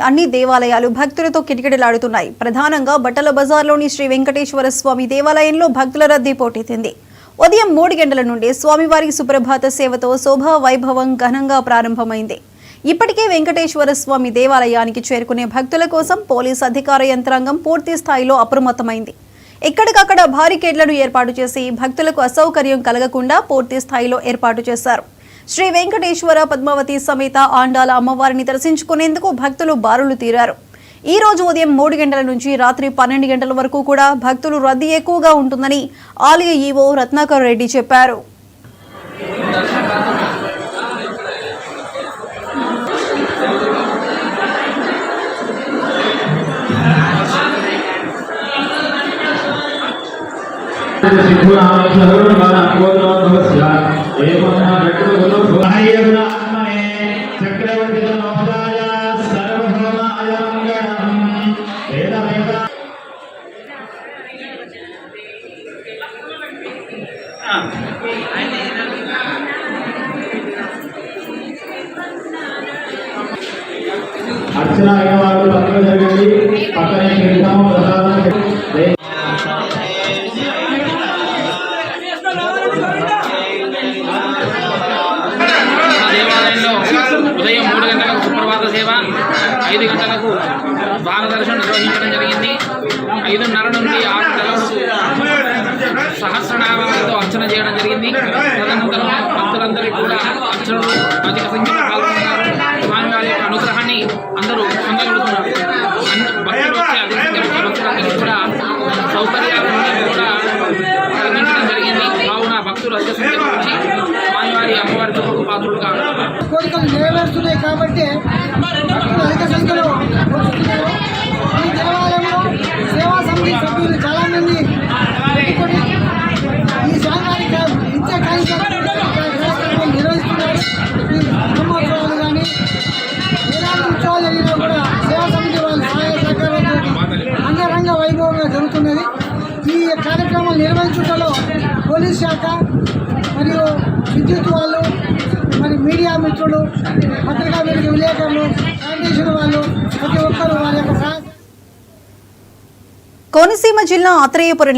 అన్ని దేవాలయాలు భక్తులతో కిటకిటలాడుతున్నాయి. ప్రధానంగా బట్టల బజార్లోని శ్రీ వెంకటేశ్వర స్వామి దేవాలయంలో భక్తుల రద్దీ పోటెత్తింది. ఉదయం 3 గంటల నుండి స్వామివారి సుప్రభాత సేవతో శోభా వైభవం ఘనంగా ప్రారంభమైంది. ఇప్పటికే వెంకటేశ్వర స్వామి దేవాలయానికి చేరుకునే భక్తుల కోసం పోలీస్ అధికార యంత్రాంగం పూర్తి స్థాయిలో అప్రమత్తమైంది. ఎక్కడికక్కడ బారికేడ్లను ఏర్పాటు చేసి భక్తులకు అసౌకర్యం కలగకుండా పూర్తి స్థాయిలో ఏర్పాటు చేశారు. శ్రీ వెంకటేశ్వర పద్మావతి సమేత ఆండాల అమ్మవారిని దర్శించుకునేందుకు భక్తులు బారులు తీరారు. ఈ రోజు ఉదయం 3 గంటల నుంచి రాత్రి 12 గంటల వరకు కూడా భక్తులు రద్దీ ఎక్కువగా ఉంటుందని ఆలయ ఈవో రత్నాకర్ రెడ్డి చెప్పారు. అర్చన అయిన వాళ్ళు పక్కన జరగండి. పక్కనే కిరీటము ప్రసాదం దేవాలయంలో ఉదయం 3 గంటలకు సుప్రభాత సేవ, 5 గంటలకు బాలదర్శనం నిర్వహించడం జరిగింది. 5:30 నుండి 6 గంటల వరకు సహస్రనామాలతో అర్చన చేయడం జరిగింది. తదనంతరం భక్తులందరికీ కూడా అర్చనలు అధిక సంఖ్యలో పాల్గొన్నారు. స్వామివారి యొక్క అనుగ్రహాన్ని అందరూ పొందగలుగుతున్నారు. భక్తులు వచ్చే అధిక సంఖ్యలో భక్తులందరూ కూడా సౌకర్యాలను కూడా కలిగించడం జరిగింది. కావున భక్తులు అధిక సంఖ్యలో వచ్చి స్వామివారి అమ్మవారి కృపకు పాత్రులుగా కోరికలు నెరవేరుస్తున్నాయి కాబట్టి భక్తులు అధిక సంఖ్యలో వస్తున్నారు. ఈ దేవాలయంలో సేవా సమితి సభ్యులు చాలా మంది పెట్టుకొని ఈ స్వామివారికి నిత్య కార్యక్రమం నిర్వహిస్తున్నారు. ఈ బ్రహ్మోత్సవాలు కానీ ఏలాంటి ఉత్సవాలు జరిగినా కూడా సేవా సమితి వాళ్ళ సహాయ సహకారంతో అంగరంగ వైభవంగా జరుగుతున్నది. ఈ కార్యక్రమాలు నిర్వహించడంలో పోలీస్ శాఖ మరియు విద్యుత్ వాళ్ళు, మరి మీడియా మిత్రులు, పత్రికా విలేకరులు, శానిటేషన్ వాళ్ళు ప్రతి ఒక్కరూ వారి యొక్క కోనసీమ జిల్లా ఆత్రేయపురం